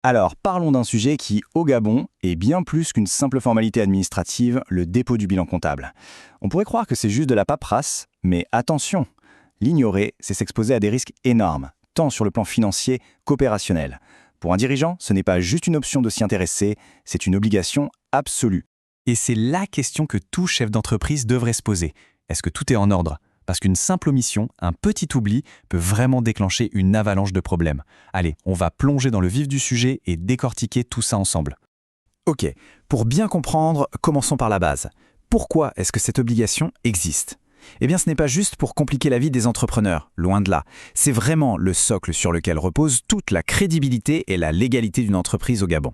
Alors, parlons d'un sujet qui, au Gabon, est bien plus qu'une simple formalité administrative, le dépôt du bilan comptable. On pourrait croire que c'est juste de la paperasse, mais attention, l'ignorer, c'est s'exposer à des risques énormes, tant sur le plan financier qu'opérationnel. Pour un dirigeant, ce n'est pas juste une option de s'y intéresser, c'est une obligation absolue. Et c'est la question que tout chef d'entreprise devrait se poser. Est-ce que tout est en ordre? Parce qu'une simple omission, un petit oubli, peut vraiment déclencher une avalanche de problèmes. Allez, on va plonger dans le vif du sujet et décortiquer tout ça ensemble. Ok, pour bien comprendre, commençons par la base. Pourquoi est-ce que cette obligation existe? Eh bien, ce n'est pas juste pour compliquer la vie des entrepreneurs, loin de là. C'est vraiment le socle sur lequel repose toute la crédibilité et la légalité d'une entreprise au Gabon.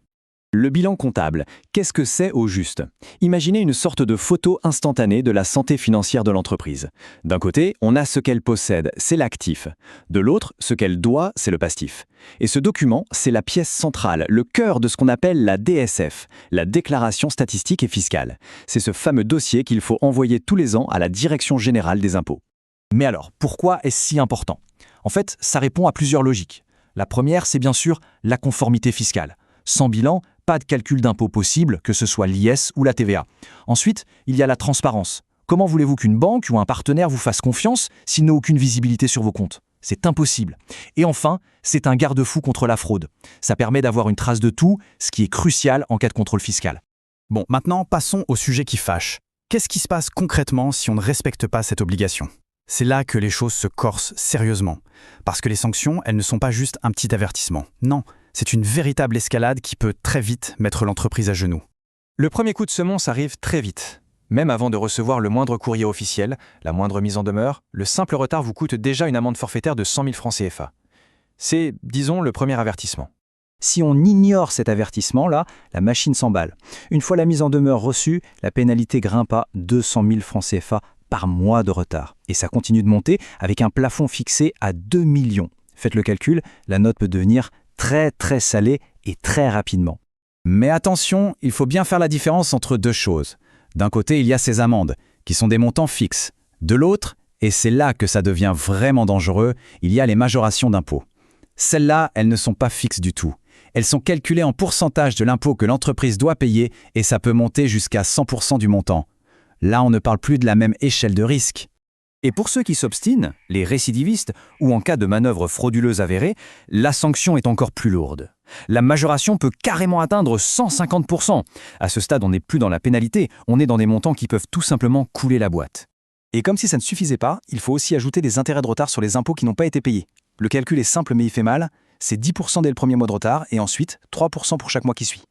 Le bilan comptable, qu'est-ce que c'est au juste? Imaginez une sorte de photo instantanée de la santé financière de l'entreprise. D'un côté, on a ce qu'elle possède, c'est l'actif. De l'autre, ce qu'elle doit, c'est le passif. Et ce document, c'est la pièce centrale, le cœur de ce qu'on appelle la DSF, la déclaration statistique et fiscale. C'est ce fameux dossier qu'il faut envoyer tous les ans à la Direction générale des impôts. Mais alors, pourquoi est-ce si important? En fait, ça répond à plusieurs logiques. La première, c'est bien sûr la conformité fiscale. Sans bilan, pas de calcul d'impôt possible, que ce soit l'IS ou la TVA. Ensuite, il y a la transparence. Comment voulez-vous qu'une banque ou un partenaire vous fasse confiance s'il n'a aucune visibilité sur vos comptes? C'est impossible. Et enfin, c'est un garde-fou contre la fraude. Ça permet d'avoir une trace de tout, ce qui est crucial en cas de contrôle fiscal. Bon, maintenant, passons au sujet qui fâche. Qu'est-ce qui se passe concrètement si on ne respecte pas cette obligation? C'est là que les choses se corsent sérieusement. Parce que les sanctions, elles ne sont pas juste un petit avertissement. Non, c'est une véritable escalade qui peut très vite mettre l'entreprise à genoux. Le premier coup de semonce arrive très vite. Même avant de recevoir le moindre courrier officiel, la moindre mise en demeure, le simple retard vous coûte déjà une amende forfaitaire de 100 000 francs CFA. C'est, disons, le premier avertissement. Si on ignore cet avertissement-là, la machine s'emballe. Une fois la mise en demeure reçue, la pénalité grimpe à 200 000 francs CFA par mois de retard. Et ça continue de monter avec un plafond fixé à 2 millions. Faites le calcul, la note peut devenir très très salée et très rapidement. Mais attention, il faut bien faire la différence entre deux choses. D'un côté, il y a ces amendes, qui sont des montants fixes. De l'autre, et c'est là que ça devient vraiment dangereux, il y a les majorations d'impôts. Celles-là, elles ne sont pas fixes du tout. Elles sont calculées en pourcentage de l'impôt que l'entreprise doit payer et ça peut monter jusqu'à 100% du montant. Là, on ne parle plus de la même échelle de risque. Et pour ceux qui s'obstinent, les récidivistes, ou en cas de manœuvre frauduleuse avérée, la sanction est encore plus lourde. La majoration peut carrément atteindre 150%. À ce stade, on n'est plus dans la pénalité, on est dans des montants qui peuvent tout simplement couler la boîte. Et comme si ça ne suffisait pas, il faut aussi ajouter des intérêts de retard sur les impôts qui n'ont pas été payés. Le calcul est simple mais il fait mal, c'est 10% dès le premier mois de retard et ensuite 3% pour chaque mois qui suit.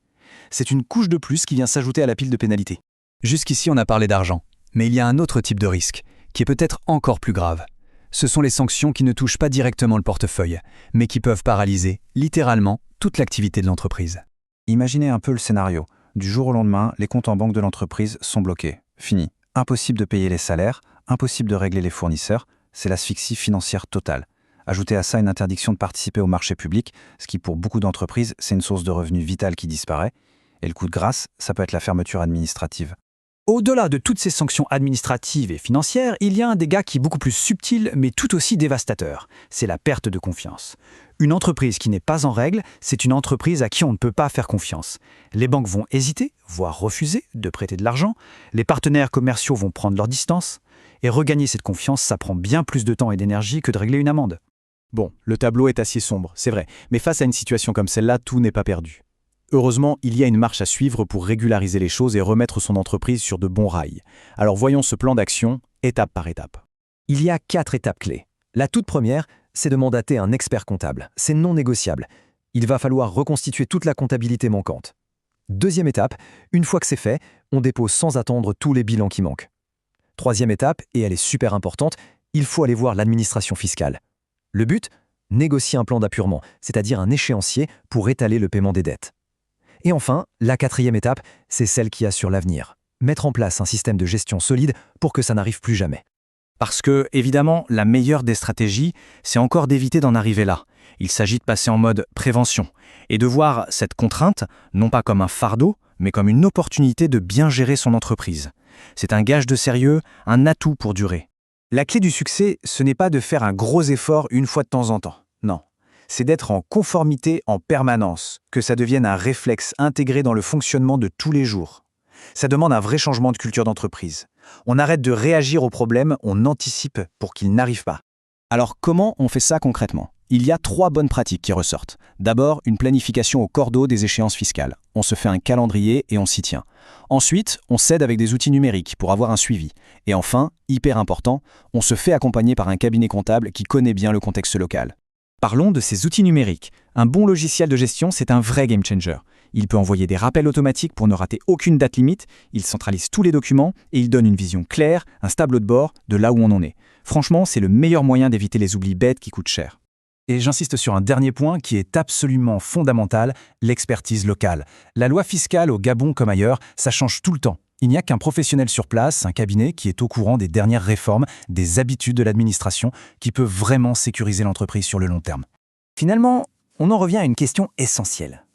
C'est une couche de plus qui vient s'ajouter à la pile de pénalités. Jusqu'ici, on a parlé d'argent, mais il y a un autre type de risque, qui est peut-être encore plus grave. Ce sont les sanctions qui ne touchent pas directement le portefeuille, mais qui peuvent paralyser, littéralement, toute l'activité de l'entreprise. Imaginez un peu le scénario. Du jour au lendemain, les comptes en banque de l'entreprise sont bloqués. Fini. Impossible de payer les salaires, impossible de régler les fournisseurs, c'est l'asphyxie financière totale. Ajoutez à ça une interdiction de participer au marché public, ce qui pour beaucoup d'entreprises, c'est une source de revenus vitale qui disparaît. Et le coup de grâce, ça peut être la fermeture administrative. Au-delà de toutes ces sanctions administratives et financières, il y a un dégât qui est beaucoup plus subtil mais tout aussi dévastateur. C'est la perte de confiance. Une entreprise qui n'est pas en règle, c'est une entreprise à qui on ne peut pas faire confiance. Les banques vont hésiter, voire refuser de prêter de l'argent. Les partenaires commerciaux vont prendre leur distance. Et regagner cette confiance, ça prend bien plus de temps et d'énergie que de régler une amende. Bon, le tableau est assez sombre, c'est vrai, mais face à une situation comme celle-là, tout n'est pas perdu. Heureusement, il y a une marche à suivre pour régulariser les choses et remettre son entreprise sur de bons rails. Alors voyons ce plan d'action, étape par étape. Il y a 4 étapes clés. La toute première, c'est de mandater un expert comptable. C'est non négociable. Il va falloir reconstituer toute la comptabilité manquante. Deuxième étape, une fois que c'est fait, on dépose sans attendre tous les bilans qui manquent. Troisième étape, et elle est super importante, il faut aller voir l'administration fiscale. Le but, négocier un plan d'appurement, c'est-à-dire un échéancier pour étaler le paiement des dettes. Et enfin, la 4e étape, c'est celle qui assure l'avenir. Mettre en place un système de gestion solide pour que ça n'arrive plus jamais. Parce que, évidemment, la meilleure des stratégies, c'est encore d'éviter d'en arriver là. Il s'agit de passer en mode prévention et de voir cette contrainte, non pas comme un fardeau, mais comme une opportunité de bien gérer son entreprise. C'est un gage de sérieux, un atout pour durer. La clé du succès, ce n'est pas de faire un gros effort une fois de temps en temps. Non. c'est d'être en conformité en permanence, que ça devienne un réflexe intégré dans le fonctionnement de tous les jours. Ça demande un vrai changement de culture d'entreprise. On arrête de réagir aux problèmes, on anticipe pour qu'ils n'arrivent pas. Alors comment on fait ça concrètement ? Il y a 3 bonnes pratiques qui ressortent. D'abord, une planification au cordeau des échéances fiscales. On se fait un calendrier et on s'y tient. Ensuite, on s'aide avec des outils numériques pour avoir un suivi. Et enfin, hyper important, on se fait accompagner par un cabinet comptable qui connaît bien le contexte local. Parlons de ces outils numériques. Un bon logiciel de gestion, c'est un vrai game changer. Il peut envoyer des rappels automatiques pour ne rater aucune date limite, il centralise tous les documents et il donne une vision claire, un tableau de bord de là où on en est. Franchement, c'est le meilleur moyen d'éviter les oublis bêtes qui coûtent cher. Et j'insiste sur un dernier point qui est absolument fondamental, l'expertise locale. La loi fiscale au Gabon comme ailleurs, ça change tout le temps. Il n'y a qu'un professionnel sur place, un cabinet qui est au courant des dernières réformes, des habitudes de l'administration, qui peut vraiment sécuriser l'entreprise sur le long terme. Finalement, on en revient à une question essentielle.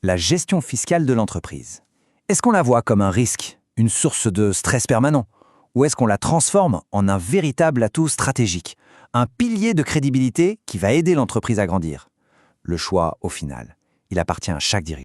La gestion fiscale de l'entreprise. Est-ce qu'on la voit comme un risque, une source de stress permanent ? Ou est-ce qu'on la transforme en un véritable atout stratégique, un pilier de crédibilité qui va aider l'entreprise à grandir ? Le choix, au final, il appartient à chaque dirigeant.